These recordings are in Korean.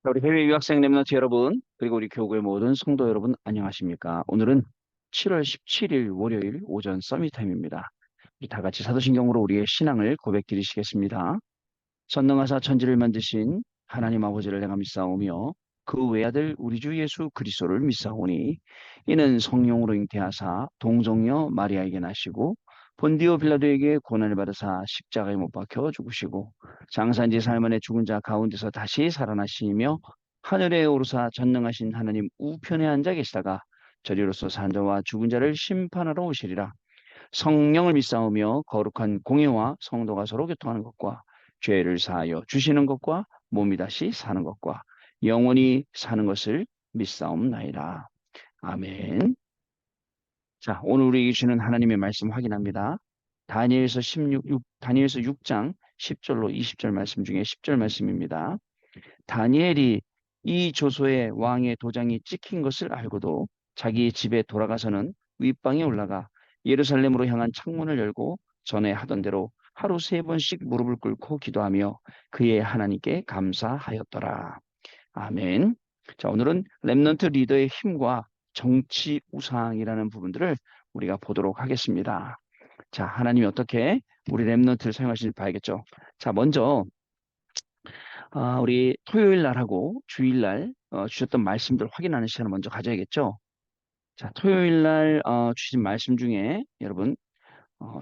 자, 우리 해외 유학생 랩런트 여러분, 그리고 우리 교구의 모든 성도 여러분, 안녕하십니까? 오늘은 7월 17일 월요일 오전 서밋타임입니다. 우리 다 같이 사도신경으로 우리의 신앙을 고백드리시겠습니다. 전능하사 천지를 만드신 하나님 아버지를 내가 믿사오며 그 외아들 우리 주 예수 그리스도를 믿사오니 이는 성령으로 잉태하사 동정녀 마리아에게 나시고 본디오 빌라도에게 고난을 받으사 십자가에 못 박혀 죽으시고 장사인지 사흘 만에 죽은 자 가운데서 다시 살아나시며 하늘에 오르사 전능하신 하나님 우편에 앉아 계시다가 저리로서 산 자와 죽은 자를 심판하러 오시리라. 성령을 믿사오며 거룩한 공예와 성도가 서로 교통하는 것과 죄를 사하여 주시는 것과 몸이 다시 사는 것과 영원히 사는 것을 믿사옵나이다. 아멘. 자, 오늘 우리에게 주는 하나님의 말씀 확인합니다. 다니엘서 6장 10절로 20절 말씀 중에 10절 말씀입니다. 다니엘이 이 조서에 왕의 도장이 찍힌 것을 알고도 자기 집에 돌아가서는 윗방에 올라가 예루살렘으로 향한 창문을 열고 전에 하던 대로 하루 3번씩 무릎을 꿇고 기도하며 그의 하나님께 감사하였더라. 아멘. 자, 오늘은 렘넌트 리더의 힘과 정치 우상이라는 부분들을 우리가 보도록 하겠습니다. 자, 하나님이 어떻게 우리 렘넌트를 사용하시는지 봐야겠죠. 자, 먼저 우리 토요일 날하고 주일 날 주셨던 말씀들 확인하는 시간을 먼저 가져야겠죠. 자, 토요일 날 주신 말씀 중에 여러분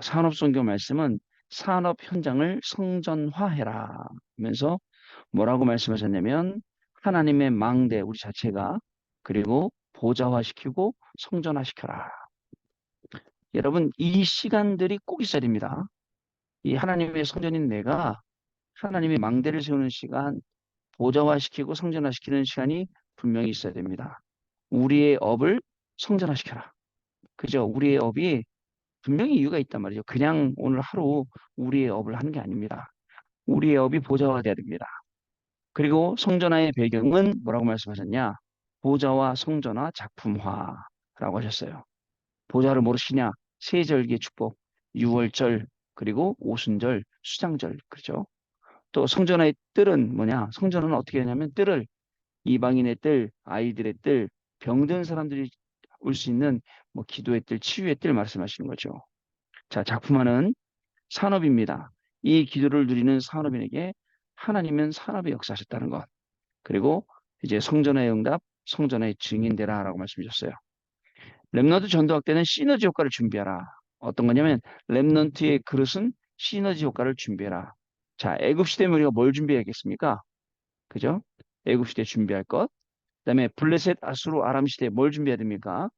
산업선교 말씀은 산업 현장을 성전화해라 하면서 뭐라고 말씀하셨냐면 하나님의 망대 우리 자체가 그리고 보좌화시키고 성전화시켜라. 여러분 이 시간들이 꼭 있어야 됩니다. 이 하나님의 성전인 내가 하나님의 망대를 세우는 시간, 보좌화시키고 성전화시키는 시간이 분명히 있어야 됩니다. 우리의 업을 성전화시켜라. 그죠? 우리의 업이 분명히 이유가 있단 말이죠. 그냥 오늘 하루 우리의 업을 하는 게 아닙니다. 우리의 업이 보좌화돼야 됩니다. 그리고 성전화의 배경은 뭐라고 말씀하셨냐? 보좌와 성전화 작품화라고 하셨어요. 보좌를 모르시냐? 세절기의 축복, 유월절, 그리고 오순절, 수장절, 그렇죠? 또 성전화의 뜰은 뭐냐? 성전은 어떻게 하냐면 뜰을 이방인의 뜰, 아이들의 뜰, 병든 사람들이 올 수 있는 뭐 기도의 뜰, 치유의 뜰 말씀하시는 거죠. 자, 작품화는 산업입니다. 이 기도를 누리는 산업인에게 하나님은 산업의 역사하셨다는 것. 그리고 이제 성전의 응답, 성전의 증인되라라고 말씀 주셨어요. 렘넌트 전도학 때는 시너지 효과를 준비하라. 어떤 거냐면 렘넌트의 그릇은 시너지 효과를 준비해라. 자, 애굽 시대면 우리가 뭘 준비해야겠습니까? 그죠? 애굽 시대 준비할 것. 그다음에 블레셋 아수르 아람 시대 뭘 준비해야 됩니까?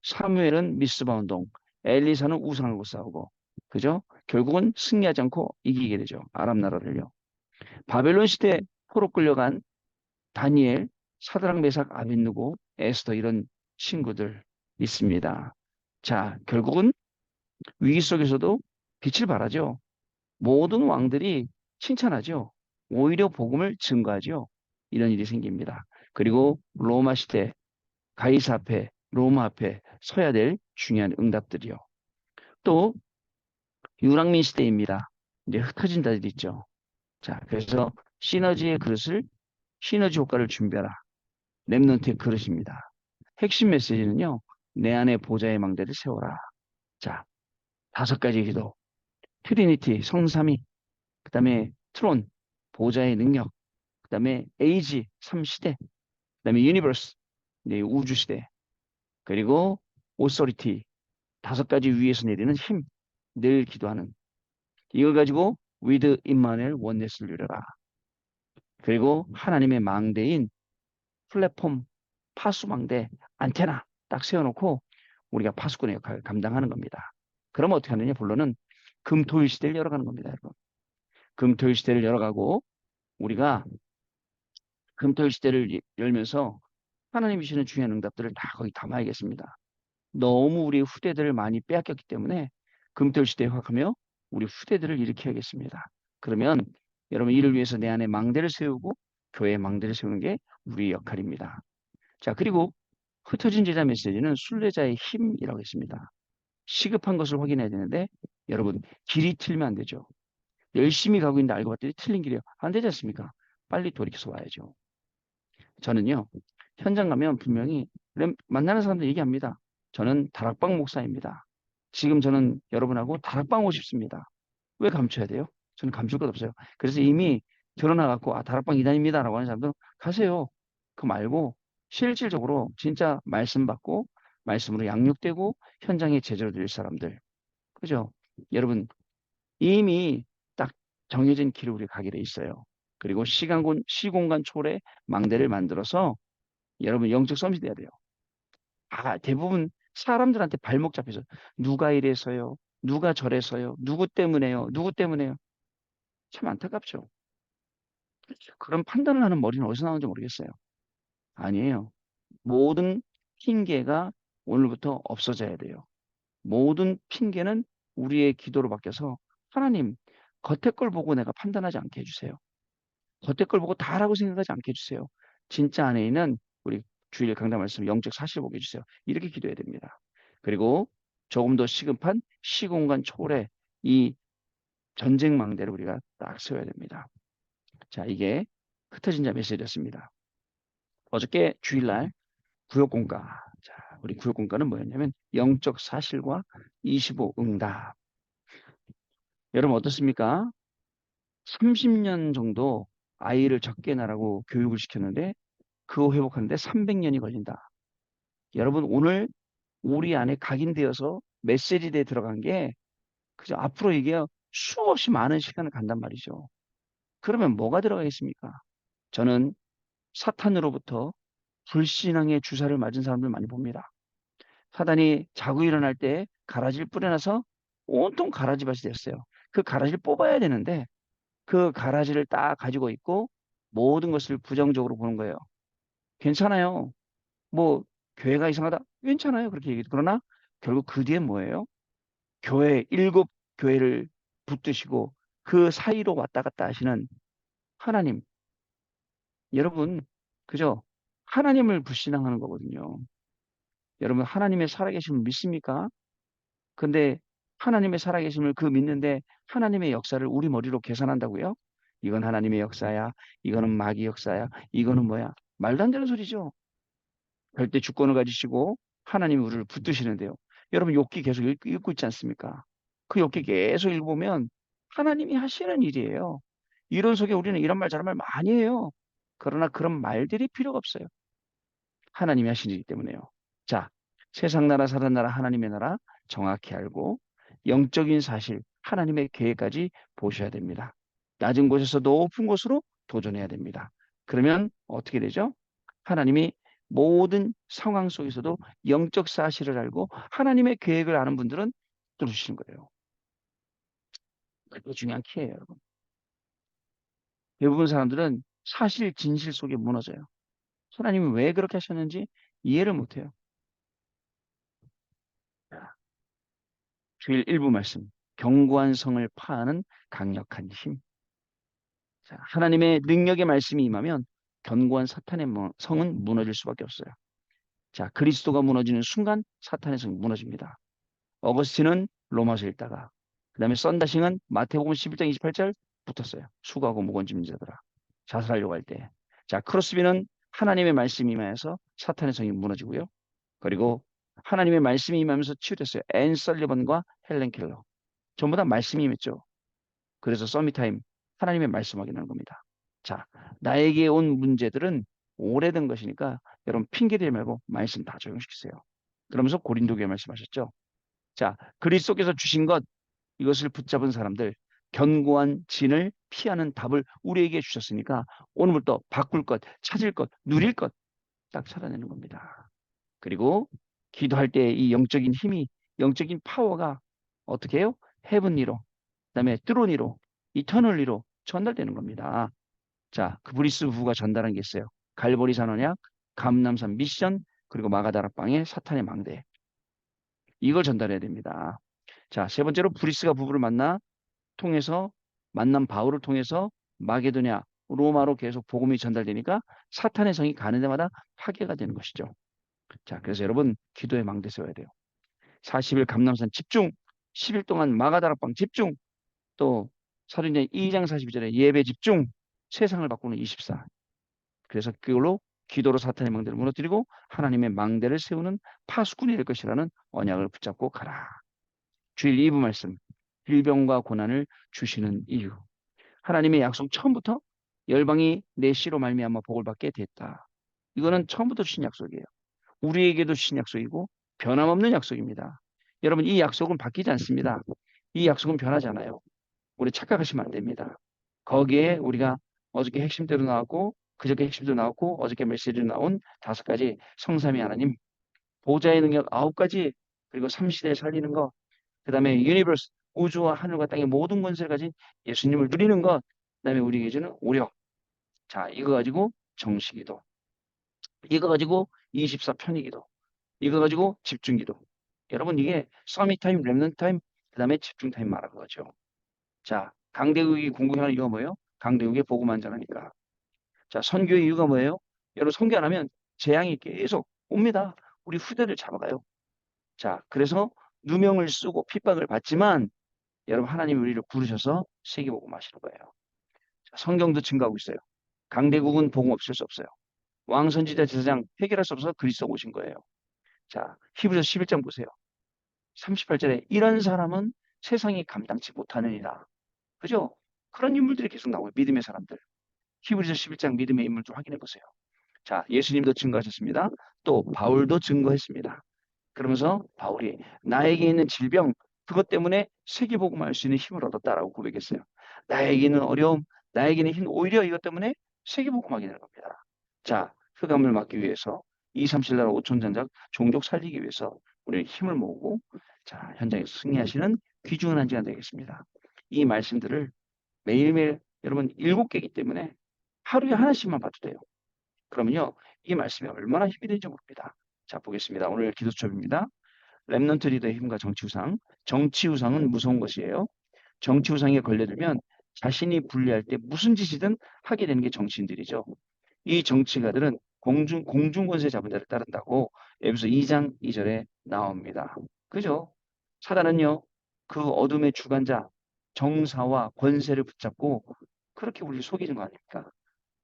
사무엘은 미스바 운동, 엘리사는 우상하고 싸우고, 그죠? 결국은 승리하지 않고 이기게 되죠. 아람 나라를요. 바벨론 시대 포로 끌려간 다니엘, 사드락 메삭 아벤누고, 에스더 이런 친구들 있습니다. 자, 결국은 위기 속에서도 빛을 발하죠. 모든 왕들이 칭찬하죠. 오히려 복음을 증거하죠. 이런 일이 생깁니다. 그리고 로마 시대 가이사 앞에 로마 앞에 서야 될 중요한 응답들이요. 또 유랑민 시대입니다. 이제 흩어진 자들이 있죠. 자, 그래서 시너지의 그릇을 시너지 효과를 준비하라. 렘넌트의 그릇입니다. 핵심 메시지는요. 내 안에 보좌의 망대를 세워라. 자, 5가지 기도. 트리니티, 성삼위. 그다음에 트론, 보좌의 능력. 그다음에 에이지, 3시대. 그다음에 유니버스, 네, 우주 시대. 그리고 오소리티, 5가지 위에서 내리는 힘. 늘 기도하는. 이걸 가지고 with 임마누엘 원네스를 누려라. 그리고 하나님의 망대인 플랫폼, 파수망대, 안테나 딱 세워놓고 우리가 파수꾼의 역할을 감당하는 겁니다. 그럼 어떻게 하느냐? 본론은 금토일 시대를 열어가는 겁니다, 여러분. 금토일 시대를 열어가고 우리가 금토일 시대를 열면서 하나님이 주시는 중요한 응답들을 다 거기 담아야겠습니다. 너무 우리 후대들을 많이 빼앗겼기 때문에 금토일 시대에 확하며 우리 후대들을 일으켜야겠습니다. 그러면 여러분 이를 위해서 내 안에 망대를 세우고 교회의 망대를 세우는 게 우리의 역할입니다. 자, 그리고 흩어진 제자 메시지는 순례자의 힘이라고 했습니다. 시급한 것을 확인해야 되는데 여러분 길이 틀면 안 되죠. 열심히 가고 있는데 알고 봤더니 틀린 길이요. 안 되지 않습니까? 빨리 돌이켜서 와야죠. 저는요, 현장 가면 분명히 만나는 사람들 얘기합니다. 저는 다락방 목사입니다. 지금 저는 여러분하고 다락방 오고 싶습니다. 왜 감춰야 돼요? 저는 감출 것 없어요. 그래서 이미 드러나갖고, 아, 다락방 이단입니다라고 하는 사람들은 가세요. 그 말고, 실질적으로 진짜 말씀 받고, 말씀으로 양육되고, 현장에 제대로 될 사람들. 그죠? 여러분, 이미 딱 정해진 길을 우리 가게 돼 있어요. 그리고 시공간 초래 망대를 만들어서 여러분 영적 서밋이 돼야 돼요. 아, 대부분 사람들한테 발목 잡혀서 누가 이래서요, 누가 저래서요, 누구 때문에요, 누구 때문에요. 참 안타깝죠. 그런 판단을 하는 머리는 어디서 나오는지 모르겠어요. 아니에요. 모든 핑계가 오늘부터 없어져야 돼요. 모든 핑계는 우리의 기도로 바뀌어서 하나님, 겉에 걸 보고 내가 판단하지 않게 해주세요. 겉에 걸 보고 다라고 생각하지 않게 해주세요. 진짜 안에 있는 우리 주일 강단 말씀 영적 사실 보게 해주세요. 이렇게 기도해야 됩니다. 그리고 조금 더 시급한 시공간 초월의 이 전쟁 망대를 우리가 딱 세워야 됩니다. 자, 이게 흩어진 자 메시지였습니다. 어저께 주일날 구역공과. 자, 우리 구역공과는 뭐였냐면 영적 사실과 25 응답. 여러분 어떻습니까? 30년 정도 아이를 적게 낳으라고 교육을 시켰는데 그거 회복하는데 300년이 걸린다. 여러분 오늘 우리 안에 각인되어서 메시지대에 들어간 게 그저 앞으로 이게 수없이 많은 시간을 간단 말이죠. 그러면 뭐가 들어가겠습니까? 저는 사탄으로부터 불신앙의 주사를 맞은 사람들 많이 봅니다. 사단이 자고 일어날 때 가라지를 뿌려놔서 온통 가라지밭이 됐어요. 그 가라지를 뽑아야 되는데 그 가라지를 딱 가지고 있고 모든 것을 부정적으로 보는 거예요. 괜찮아요. 뭐 교회가 이상하다. 괜찮아요. 그렇게 얘기해도. 그러나 결국 그 뒤에 뭐예요? 교회 일곱 교회를 붙드시고 그 사이로 왔다 갔다 하시는 하나님. 여러분, 그죠? 하나님을 불신앙하는 거거든요. 여러분 하나님의 살아계심을 믿습니까? 근데 하나님의 살아계심을 그 믿는데 하나님의 역사를 우리 머리로 계산한다고요? 이건 하나님의 역사야. 이거는 마귀 역사야. 이거는 뭐야? 말도 안 되는 소리죠. 절대 주권을 가지시고 하나님이 우리를 붙드시는데요. 여러분 욥기 계속 읽고 있지 않습니까? 그 욥기 계속 읽어보면 하나님이 하시는 일이에요. 이론 속에 우리는 이런 말 저런 말 많이 해요. 그러나 그런 말들이 필요가 없어요. 하나님이 하신 일이기 때문에요. 자, 세상 나라 사는 나라 하나님의 나라 정확히 알고 영적인 사실 하나님의 계획까지 보셔야 됩니다. 낮은 곳에서 높은 곳으로 도전해야 됩니다. 그러면 어떻게 되죠? 하나님이 모든 상황 속에서도 영적 사실을 알고 하나님의 계획을 아는 분들은 뚫으시는 거예요. 그게 중요한 키예요, 여러분. 대부분 사람들은 사실 진실 속에 무너져요. 하나님이 왜 그렇게 하셨는지 이해를 못해요. 주일 일부 말씀. 견고한 성을 파하는 강력한 힘. 자, 하나님의 능력의 말씀이 임하면 견고한 사탄의 성은 무너질 수밖에 없어요. 자, 그리스도가 무너지는 순간 사탄의 성이 무너집니다. 어거스틴은 로마서 읽다가 그다음에 썬다싱은 마태복음 11장 28절 붙었어요. 수고하고 무거운 짐진 자들아. 자살하려고 할 때. 자, 크로스비는 하나님의 말씀이 임하여서 사탄의 성이 무너지고요. 그리고 하나님의 말씀이 임하면서 치유됐어요. 앤 설리번과 헬렌 켈러. 전부 다 말씀이 임했죠. 그래서 서밋타임 하나님의 말씀 확인하는 겁니다. 자, 나에게 온 문제들은 오래된 것이니까 여러분 핑계대지 말고 말씀 다 적용시키세요. 그러면서 고린도교회 말씀하셨죠. 자, 그리스도께서 주신 것 이것을 붙잡은 사람들 견고한 진을 피하는 답을 우리에게 주셨으니까 오늘부터 바꿀 것, 찾을 것, 누릴 것 딱 찾아내는 겁니다. 그리고 기도할 때 이 영적인 힘이 영적인 파워가 어떻게 해요? 헤븐리로 그다음에 뚜로니로 이터널리로 전달되는 겁니다. 자, 그 브리스 부부가 전달한 게 있어요. 갈보리 산언약, 감남산 미션, 그리고 마가다락방의 사탄의 망대. 이걸 전달해야 됩니다. 자, 세 번째로 브리스가 부부를 통해서 만난 바울을 통해서 마게도냐, 로마로 계속 복음이 전달되니까 사탄의 성이 가는 데마다 파괴가 되는 것이죠. 자, 그래서 여러분 기도의 망대 세워야 돼요. 40일 감남산 집중, 10일 동안 마가다락방 집중, 또 사도행전 2장 42절에 예배 집중, 세상을 바꾸는 24. 그래서 그걸로 기도로 사탄의 망대를 무너뜨리고 하나님의 망대를 세우는 파수꾼이 될 것이라는 언약을 붙잡고 가라. 주일 2부 말씀. 질병과 고난을 주시는 이유. 하나님의 약속 처음부터 열방이 내 씨로 말미암아 복을 받게 됐다. 이거는 처음부터 주신 약속이에요. 우리에게도 주신 약속이고 변함없는 약속입니다. 여러분 이 약속은 바뀌지 않습니다. 이 약속은 변하지 않아요. 우리 착각하시면 안 됩니다. 거기에 우리가 어저께 핵심대로 나왔고 그저께 핵심대로 나왔고 어저께 메시지로 나온 5가지 성삼위 하나님 보좌의 능력 9가지 그리고 삼시대에 살리는 것 그다음에 유니버스 우주와 하늘과 땅의 모든 권세를 가진 예수님을 누리는 것 그다음에 우리에게 주는 오력 자 이거 가지고 정식기도 이거 가지고 24편의기도 이거 가지고 집중기도 여러분 이게 서밋 타임 렘넌트 타임 그다음에 집중 타임 말하는 거죠. 자 강대국이 궁극하는 이유가 뭐예요? 강대국의 복음만 전하니까 자 선교의 이유가 뭐예요? 여러분 선교 안 하면 재앙이 계속 옵니다. 우리 후대를 잡아가요. 자 그래서 누명을 쓰고 핍박을 받지만 여러분 하나님이 우리를 부르셔서 세계복음 하시는 거예요. 자, 성경도 증가하고 있어요. 강대국은 복음 없을 수 없어요. 왕선지자 제사장 해결할 수 없어서 그리스도 오신 거예요. 자 히브리서 11장 보세요. 38절에 이런 사람은 세상이 감당치 못하느니라. 그죠? 그런 인물들이 계속 나오고 믿음의 사람들. 히브리서 11장 믿음의 인물들 확인해 보세요. 자, 예수님도 증거하셨습니다. 또 바울도 증거했습니다. 그러면서 바울이 나에게 있는 질병 그것 때문에 세계복음할 수 있는 힘을 얻었다라고 고백했어요. 나에게 있는 어려움, 나에게 있는 힘 오히려 이것 때문에 세계복음하게 되는 겁니다. 자, 흑암을 막기 위해서 2, 3, 7 나라 5천 전작 종족 살리기 위해서 우리 힘을 모으고 자, 현장에서 승리하시는 귀중한 한 시간 되겠습니다. 이 말씀들을 매일매일 여러분 7개이기 때문에 하루에 하나씩만 봐도 돼요. 그러면요, 이 말씀이 얼마나 힘이 되는지 모릅니다. 자, 보겠습니다. 오늘 기도첩입니다. 렘넌트 리더의 힘과 정치우상. 정치우상은 무서운 것이에요. 정치우상에 걸려들면 자신이 불리할 때 무슨 짓이든 하게 되는 게 정치인들이죠. 이 정치가들은 공중권세 잡은 자를 따른다고 에베소 2장 2절에 나옵니다. 그죠? 사단은요, 그 어둠의 주관자, 정사와 권세를 붙잡고 그렇게 우리를 속이는 거 아닙니까?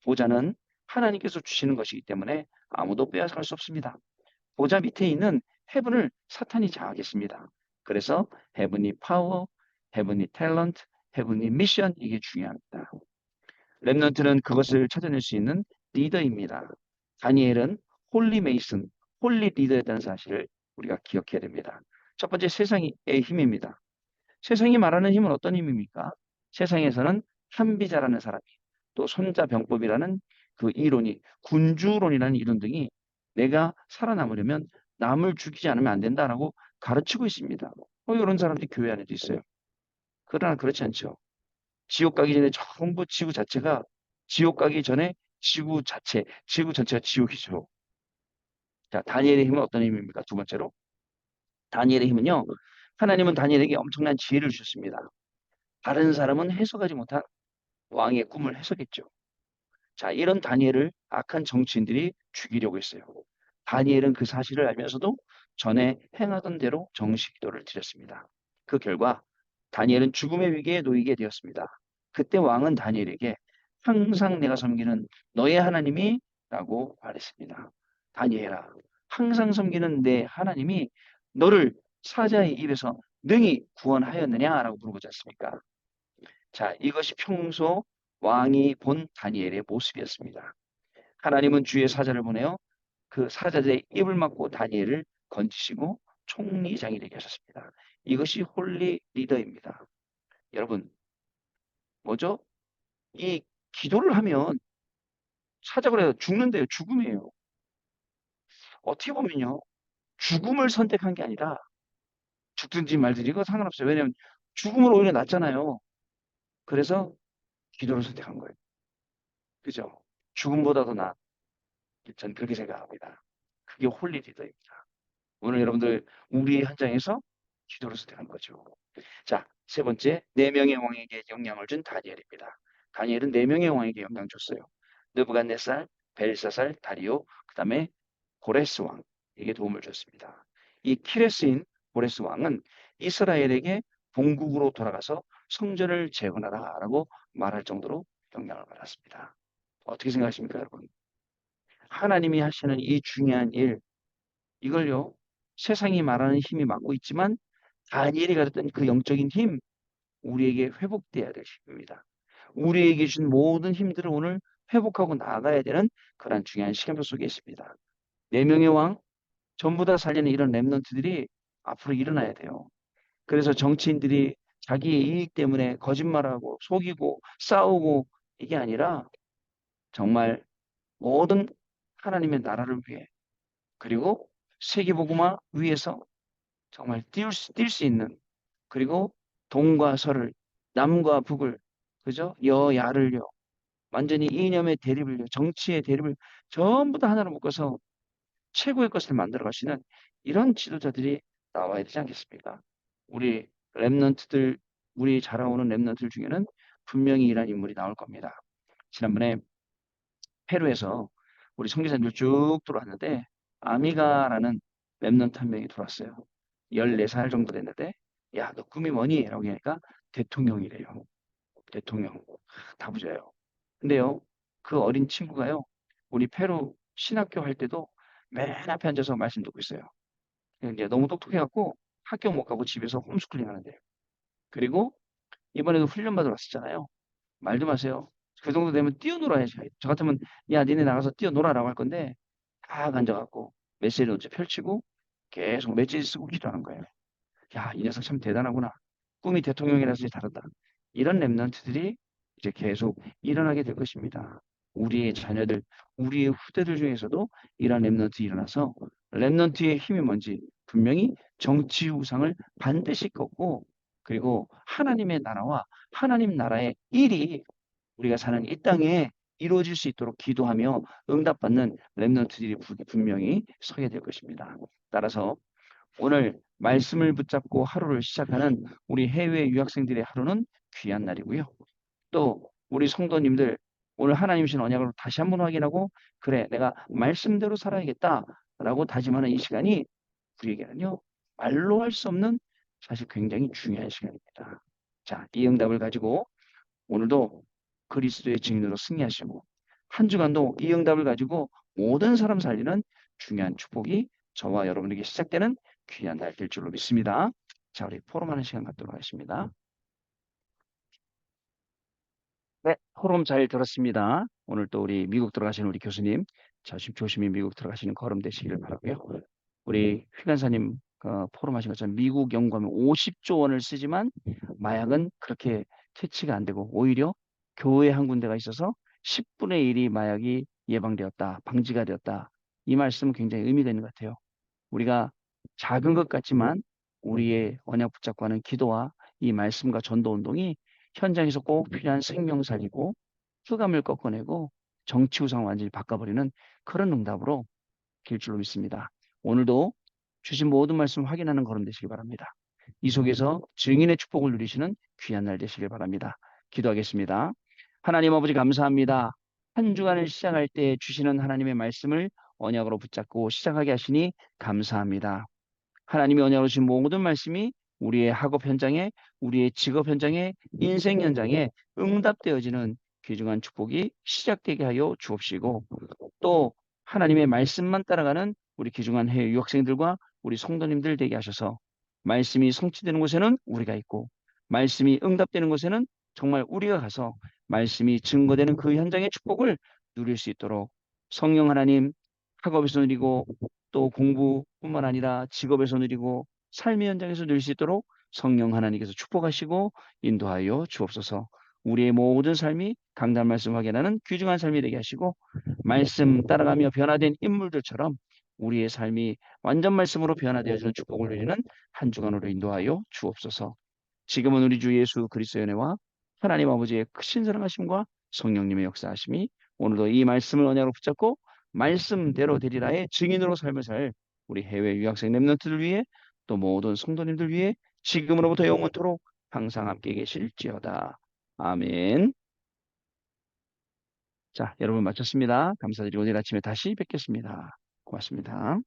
보좌는 하나님께서 주시는 것이기 때문에 아무도 빼앗아갈 수 없습니다. 보좌 밑에 있는 헤븐을 사탄이 장악했습니다. 그래서 헤븐이 파워, 헤븐이 탤런트, 헤븐이 미션 이게 중요합니다. 렘넌트는 그것을 찾아낼 수 있는 리더입니다. 다니엘은 홀리 메이슨, 홀리 리더였다는 사실을 우리가 기억해야 됩니다. 첫 번째 세상의 힘입니다. 세상이 말하는 힘은 어떤 힘입니까? 세상에서는 한비자라는 사람이 또 손자병법이라는 그 이론이 군주론이라는 이론 등이 내가 살아남으려면 남을 죽이지 않으면 안 된다라고 가르치고 있습니다. 이런 사람들이 교회 안에도 있어요. 그러나 그렇지 않죠. 지옥 가기 전에 전부 지구 자체가 지옥 가기 전에 지구 전체가 지옥이죠. 자, 다니엘의 힘은 어떤 힘입니까? 두 번째로 다니엘의 힘은요. 하나님은 다니엘에게 엄청난 지혜를 주셨습니다. 다른 사람은 해석하지 못한 왕의 꿈을 해석했죠. 자, 이런 다니엘을 악한 정치인들이 죽이려고 했어요. 다니엘은 그 사실을 알면서도 전에 행하던 대로 정식 기도를 드렸습니다. 그 결과 다니엘은 죽음의 위기에 놓이게 되었습니다. 그때 왕은 다니엘에게 항상 내가 섬기는 너의 하나님이 라고 말했습니다. 다니엘아, 항상 섬기는 내 하나님이 너를 사자의 입에서 능히 구원하였느냐라고 물어보지 않습니까? 자, 이것이 평소 왕이 본 다니엘의 모습이었습니다. 하나님은 주의 사자를 보내어 그 사자들의 입을 막고 다니엘을 건지시고 총리장이 되게 하셨습니다. 이것이 홀리 리더입니다. 여러분, 뭐죠? 이 기도를 하면 사자가 해서 죽는데요. 죽음이에요. 어떻게 보면요. 죽음을 선택한 게 아니라 죽든지 말든지 이거 상관없어요. 왜냐하면 죽음을 오히려 낫잖아요. 그래서 기도를 선택한 거예요. 그죠? 죽음보다도 낫. 전 그렇게 생각합니다. 그게 홀리 리더입니다. 오늘 여러분들 우리 현장에서 기도를 선택한 거죠. 자, 세 번째, 네 명의 왕에게 영향을 준 다니엘입니다. 다니엘은 네 명의 왕에게 영향 줬어요. 느부갓네살, 벨사살, 다리오, 그다음에 고레스 왕에게 도움을 줬습니다. 이 키레스인 고레스 왕은 이스라엘에게 본국으로 돌아가서 성전을 재건하라라고 말할 정도로 영향을 받았습니다. 어떻게 생각하십니까, 여러분? 하나님이 하시는 이 중요한 일, 이걸요, 세상이 말하는 힘이 맡고 있지만 다니엘이 가졌던 그 영적인 힘, 우리에게 회복돼야 될 힘입니다. 우리에게 주신 모든 힘들을 오늘 회복하고 나아가야 되는 그런 중요한 시간표 속에 있습니다. 네 명의 왕, 전부 다 살리는 이런 랩런트들이 앞으로 일어나야 돼요. 그래서 정치인들이 자기의 이익 때문에 거짓말하고 속이고 싸우고 이게 아니라 정말 모든 하나님의 나라를 위해 그리고 세계복음화 위해서 정말 뛸 수 있는 그리고 동과 서를 남과 북을 그죠? 여야를요 완전히 이념의 대립을요 정치의 대립을 전부 다 하나로 묶어서 최고의 것을 만들어 가시는 이런 지도자들이 나와야 되지 않겠습니까? 우리 랩런트들 우리 자라오는 랩런트들 중에는 분명히 이런 인물이 나올 겁니다. 지난번에 페루에서 우리 선교사님들 쭉 들어왔는데 아미가라는 랩런트 한 명이 들어왔어요. 14살 정도 됐는데 야, 너 꿈이 뭐니? 라고 하니까 대통령이래요. 대통령. 다 부자예요. 근데요, 그 어린 친구가요, 우리 페루 신학교 할 때도 맨 앞에 앉아서 말씀 듣고 있어요. 이제 너무 똑똑해갖고 학교 못 가고 집에서 홈스쿨링 하는데요. 그리고 이번에도 훈련 받으러 왔었잖아요. 말도 마세요. 그 정도 되면 뛰어놀아야지. 저 같으면 야 니네 나가서 뛰어놀아라고 할 건데 딱 앉아갖고 메시지 노트 펼치고 계속 메시지 쓰고 기도하는 거예요. 야, 이 녀석 참 대단하구나. 꿈이 대통령이라서 다르다. 이런 랩런트들이 이제 계속 일어나게 될 것입니다. 우리의 자녀들, 우리의 후대들 중에서도 이런 랩런트 일어나서 랩런트의 힘이 뭔지 분명히 정치 우상을 반드시 꺾고 그리고 하나님의 나라와 하나님 나라의 일이 우리가 사는 이 땅에 이루어질 수 있도록 기도하며 응답받는 랩런트들이 분명히 서게 될 것입니다. 따라서 오늘 말씀을 붙잡고 하루를 시작하는 우리 해외 유학생들의 하루는 귀한 날이고요. 또 우리 성도님들 오늘 하나님 신 언약을 다시 한번 확인하고 그래 내가 말씀대로 살아야겠다라고 다짐하는 이 시간이 우리에게는요 말로 할 수 없는 사실 굉장히 중요한 시간입니다. 자, 이 응답을 가지고 오늘도 그리스도의 증인으로 승리하시고 한 주간도 이 응답을 가지고 모든 사람 살리는 중요한 축복이 저와 여러분에게 시작되는 귀한 날 될 줄로 믿습니다. 자, 우리 포럼하는 시간 갖도록 하겠습니다. 네, 포럼 잘 들었습니다. 오늘 또 우리 미국 들어가시는 우리 교수님, 조심히 미국 들어가시는 걸음 되시길 바라고요. 우리 휘간사님 포럼하신 것처럼 미국 연구하면 50조 원을 쓰지만 마약은 그렇게 퇴치가 안 되고 오히려 교회 한 군데가 있어서 10분의 1이 마약이 예방되었다, 방지가 되었다. 이 말씀은 굉장히 의미가 있는 것 같아요. 우리가 작은 것 같지만 우리의 언약 붙잡고 하는 기도와 이 말씀과 전도 운동이 현장에서 꼭 필요한 생명 살리고 흑암을 꺾어내고 정치 우상을 완전히 바꿔버리는 그런 응답으로 길 줄로 믿습니다. 오늘도 주신 모든 말씀 확인하는 걸음 되시기 바랍니다. 이 속에서 증인의 축복을 누리시는 귀한 날 되시길 바랍니다. 기도하겠습니다. 하나님 아버지 감사합니다. 한 주간을 시작할 때 주시는 하나님의 말씀을 언약으로 붙잡고 시작하게 하시니 감사합니다. 하나님이 언약으로 주신 모든 말씀이 우리의 학업 현장에, 우리의 직업 현장에, 인생 현장에 응답되어지는 귀중한 축복이 시작되게 하여 주옵시고 또 하나님의 말씀만 따라가는 우리 귀중한 해외 유학생들과 우리 성도님들 되게 하셔서 말씀이 성취되는 곳에는 우리가 있고 말씀이 응답되는 곳에는 정말 우리가 가서 말씀이 증거되는 그 현장의 축복을 누릴 수 있도록 성령 하나님 학업에서 누리고 또 공부뿐만 아니라 직업에서 누리고 삶의 현장에서 누릴 수 있도록 성령 하나님께서 축복하시고 인도하여 주옵소서. 우리의 모든 삶이 강단 말씀 확인하는 귀중한 삶이 되게 하시고 말씀 따라가며 변화된 인물들처럼 우리의 삶이 완전 말씀으로 변화되어지는 축복을 누리는 한 주간으로 인도하여 주옵소서. 지금은 우리 주 예수 그리스도의 은혜와 하나님 아버지의 크신 사랑하심과 성령님의 역사하심이 오늘도 이 말씀을 언약으로 붙잡고 말씀대로 되리라의 증인으로 삶을 살 우리 해외 유학생 랩런트들 위해 또 모든 성도님들 위해 지금으로부터 영원토록 항상 함께 계실지어다. 아멘. 자, 여러분 마쳤습니다. 감사드리고 내일 아침에 다시 뵙겠습니다. 고맙습니다.